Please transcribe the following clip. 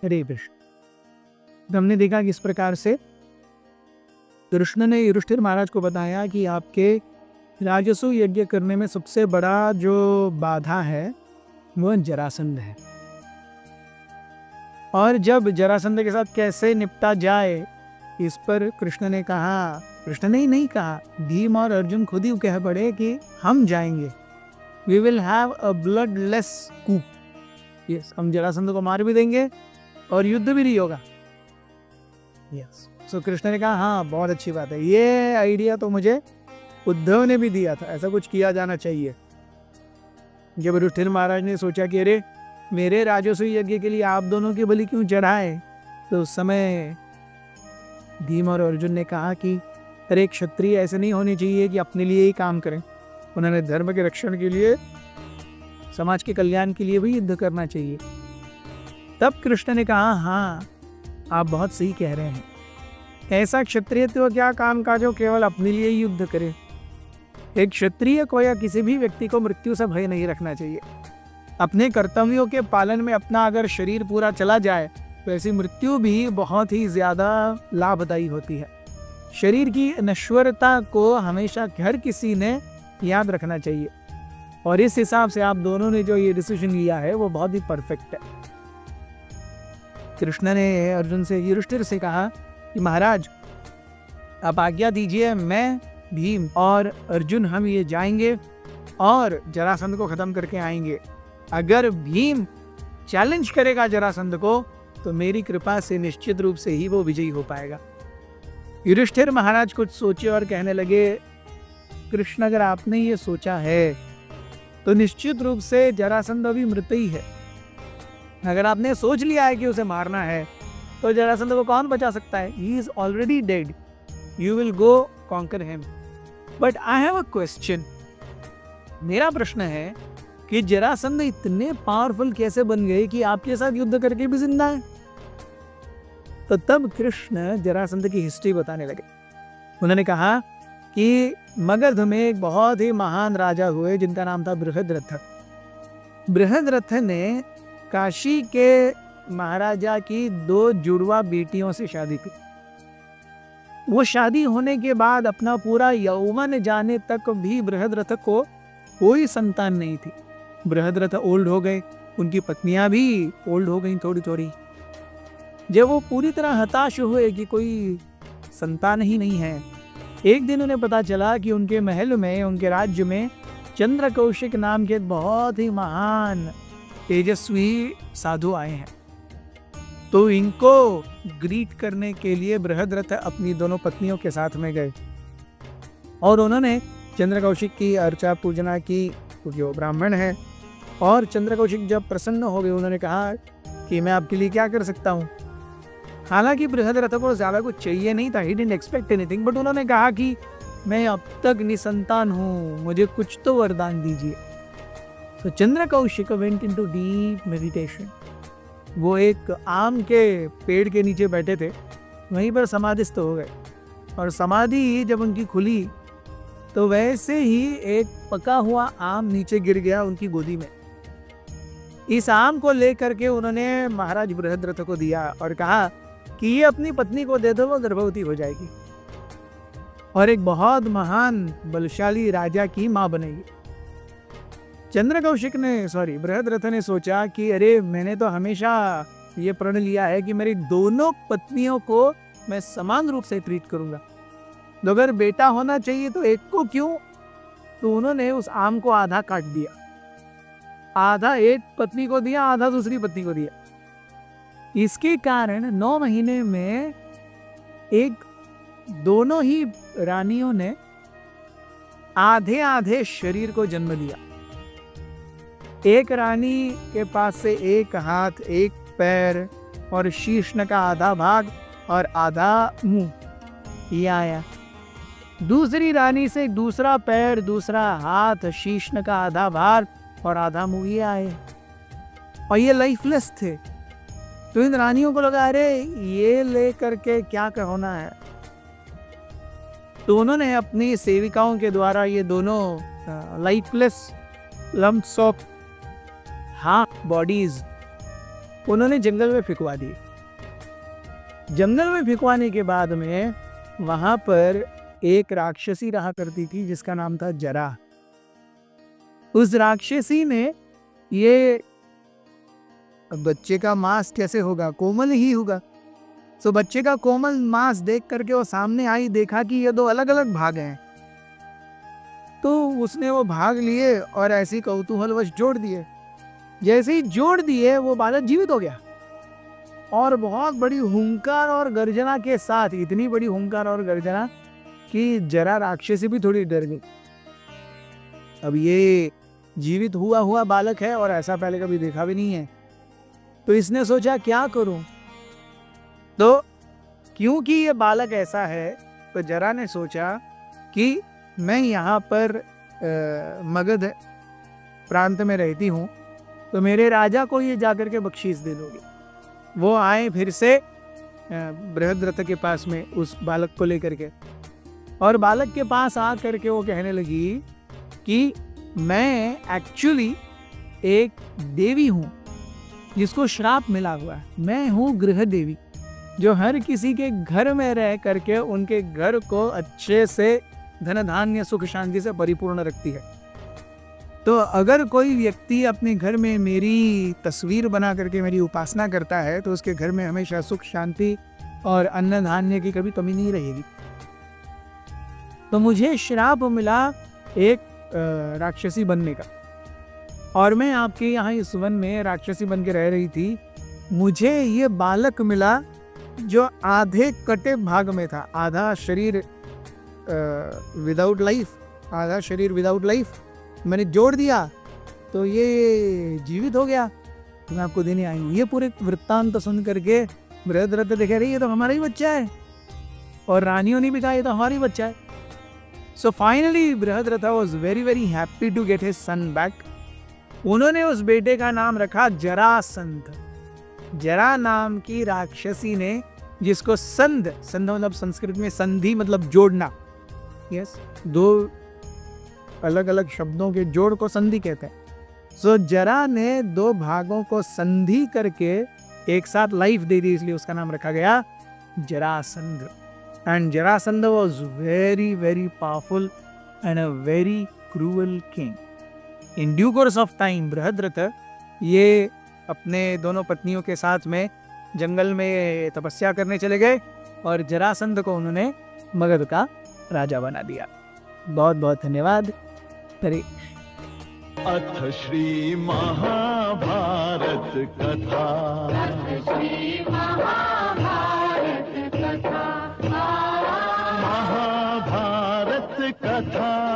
हरे कृष्ण। हमने देखा कि इस प्रकार से कृष्ण ने युधिष्ठिर महाराज को बताया कि आपके राजस्व यज्ञ करने में सबसे बड़ा जो बाधा है वो जरासंध है, और जब जरासंध के साथ कैसे निपटा जाए इस पर कृष्ण ने कहा, कृष्ण ने ही नहीं कहा, भीम और अर्जुन खुद ही कह पड़े कि हम जाएंगे, we will have a bloodless coup. Yes, हम जरासंध को मार भी देंगे और युद्ध भी नहीं होगा। यस, सो कृष्ण ने कहा हाँ बहुत अच्छी बात है, ये आइडिया तो मुझे उद्धव ने भी दिया था, ऐसा कुछ किया जाना चाहिए। जब युधिष्ठिर महाराज ने सोचा कि अरे मेरे राजस्व यज्ञ के लिए आप दोनों की बलि क्यों चढ़ाए, तो उस समय भीम और अर्जुन ने कहा कि अरे क्षत्रिय ऐसे नहीं होने चाहिए कि अपने लिए ही काम करें, उन्होंने धर्म के रक्षण के लिए, समाज के कल्याण के लिए भी युद्ध करना चाहिए। तब कृष्ण ने कहा हाँ आप बहुत सही कह रहे हैं, ऐसा क्षत्रिय तो क्या काम का जो केवल अपने लिए ही युद्ध करे। एक क्षत्रिय को या किसी भी व्यक्ति को मृत्यु से भय नहीं रखना चाहिए। अपने कर्तव्यों के पालन में अपना अगर शरीर पूरा चला जाए तो ऐसी मृत्यु भी बहुत ही ज्यादा लाभदायी होती है। शरीर की नश्वरता को हमेशा हर किसी ने याद रखना चाहिए, और इस हिसाब से आप दोनों ने जो ये डिसीजन लिया है वो बहुत ही परफेक्ट है। कृष्ण ने अर्जुन से, युधिष्ठिर से कहा कि महाराज आप आज्ञा दीजिए, मैं भीम और अर्जुन हम ये जाएंगे और जरासंध को खत्म करके आएंगे। अगर भीम चैलेंज करेगा जरासंध को तो मेरी कृपा से निश्चित रूप से ही वो विजयी हो पाएगा। युधिष्ठिर महाराज कुछ सोचे और कहने लगे, कृष्ण अगर आपने ये सोचा है तो निश्चित रूप से जरासंध अभी मृत ही है। अगर आपने सोच लिया है कि उसे मारना है तो जरासंध को कौन बचा सकता है? He is already dead. You will go conquer him. But I have a question. मेरा प्रश्न है कि जरासंध इतने पावरफुल कैसे बन गए कि आपके साथ युद्ध करके भी जिंदा है? तो तब कृष्ण जरासंध की हिस्ट्री बताने लगे। उन्होंने कहा कि मगध में एक बहुत ही महान राजा हुए जिनका नाम था बृहद्रथ। बृहद्रथ ने काशी के महाराजा की 2 जुड़वा बेटियों से शादी की। वो शादी होने के बाद अपना पूरा यौवन जाने तक भी बृहद्रथ को कोई संतान नहीं थी। बृहद्रथ ओल्ड हो गए, उनकी पत्नियां भी ओल्ड हो गई थोड़ी थोड़ी। जब वो पूरी तरह हताश हुए कि कोई संतान ही नहीं है, एक दिन उन्हें पता चला कि उनके महल में, उनके राज्य में चंद्रकौशिक नाम के बहुत ही महान तेजस्वी साधु आए हैं। तो इनको ग्रीट करने के लिए बृहद्रथ अपनी दोनों पत्नियों के साथ में गए और उन्होंने चंद्रकौशिक की अर्चा पूजना की, क्योंकि वो ब्राह्मण है। और चंद्रकौशिक जब प्रसन्न हो गए, उन्होंने कहा कि मैं आपके लिए क्या कर सकता हूँ। हालांकि बृहद्रथ को ज्यादा कुछ चाहिए नहीं था, he didn't expect anything, but उन्होंने कहा कि मैं अब तक निसंतान हूँ, मुझे कुछ तो वरदान दीजिए। तो चंद्रकौशिक वेंट इनटू डीप मेडिटेशन। वो एक आम के पेड़ के नीचे बैठे थे, वहीं पर समाधिस्थ हो गए, और समाधि जब उनकी खुली तो वैसे ही एक पका हुआ आम नीचे गिर गया उनकी गोदी में। इस आम को लेकर के उन्होंने महाराज बृहद्रथ को दिया और कहा कि ये अपनी पत्नी को दे दो, वो गर्भवती हो जाएगी और एक बहुत महान बलशाली राजा की मां बनेगी। बृहद्रथ ने सोचा कि अरे मैंने तो हमेशा ये प्रण लिया है कि मेरी दोनों पत्नियों को मैं समान रूप से ट्रीट करूंगा, तो अगर बेटा होना चाहिए तो एक को क्यों। तो उन्होंने उस आम को आधा काट दिया, आधा एक पत्नी को दिया, आधा दूसरी पत्नी को दिया। इसके कारण 9 महीने में दोनों ही रानियों ने आधे आधे शरीर को जन्म दिया। एक रानी के पास से एक हाथ, एक पैर और शीर्ष का आधा भाग और आधा मुंह ये आया। दूसरी रानी से दूसरा पैर, दूसरा हाथ, शीर्ष का आधा भाग और आधा मुंह ये आए, और ये लाइफलेस थे। तो इन रानियों को लगा अरे ये ले करके क्या होना है। तो उन्होंने अपनी सेविकाओं के द्वारा ये दोनों lifeless lumps of half bodies उन्होंने जंगल में फिकवा दी। जंगल में फिकवाने के बाद में वहां पर एक राक्षसी रहा करती थी जिसका नाम था जरा। उस राक्षसी ने ये बच्चे का मांस कैसे होगा, कोमल ही होगा। सो बच्चे का कोमल मांस देख करके वो सामने आई, देखा कि ये दो अलग अलग भाग हैं, तो उसने वो भाग लिए और ऐसी कौतूहलवश जोड़ दिए। जैसे ही जोड़ दिए वो बालक जीवित हो गया और बहुत बड़ी हुंकार और गर्जना के साथ, इतनी बड़ी हुंकार और गर्जना कि जरा राक्षसी भी थोड़ी डर गई। अब ये जीवित हुआ बालक है और ऐसा पहले कभी देखा भी नहीं है, तो इसने सोचा क्या करूं। तो क्योंकि ये बालक ऐसा है तो जरा ने सोचा कि मैं यहाँ पर मगध प्रांत में रहती हूँ, तो मेरे राजा को ये जाकर के बख्शीश दे दोगे। वो आए फिर से बृहद्रथ के पास में उस बालक को लेकर के, और बालक के पास आ करके वो कहने लगी कि मैं एक्चुअली एक देवी हूँ जिसको श्राप मिला हुआ है। मैं हूँ गृह देवी, जो हर किसी के घर में रह करके उनके घर को अच्छे से धन धान्य सुख शांति से परिपूर्ण रखती है। तो अगर कोई व्यक्ति अपने घर में मेरी तस्वीर बना करके मेरी उपासना करता है तो उसके घर में हमेशा सुख शांति और अन्न धान्य की कभी कमी नहीं रहेगी। तो मुझे श्राप मिला एक राक्षसी बनने का, और मैं आपके यहाँ इस वन में राक्षसी बन के रह रही थी। मुझे ये बालक मिला जो आधे कटे भाग में था, आधा शरीर विदाउट लाइफ, आधा शरीर विदाउट लाइफ। मैंने जोड़ दिया तो ये जीवित हो गया, तो मैं आपको देने आई हूँ। ये पूरे वृत्तांत सुन करके बृहद्रथ देखे रही, ये तो हमारा ही बच्चा है, और रानियों ने भी कहा ये तो हमारा ही बच्चा है। So finally Brihadratha was very very happy to get his son back. उन्होंने उस बेटे का नाम रखा जरासंध। जरा नाम की राक्षसी ने, जिसको संध, संध मतलब संस्कृत में संधि मतलब जोड़ना, यस, दो अलग अलग शब्दों के जोड़ को संधि कहते हैं। सो जरा ने दो भागों को संधि करके एक साथ लाइफ दे दी, इसलिए उसका नाम रखा गया Jarasandha. And Jarasandha was very very powerful and a very cruel king. In due course of time Brihadratha ये अपने दोनों पत्नियों के साथ में जंगल में तपस्या करने चले गए और जरासंध को उन्होंने मगध का राजा बना दिया। बहुत बहुत धन्यवाद। हरे अथ श्री महाभारत कथा। महाभारत कथा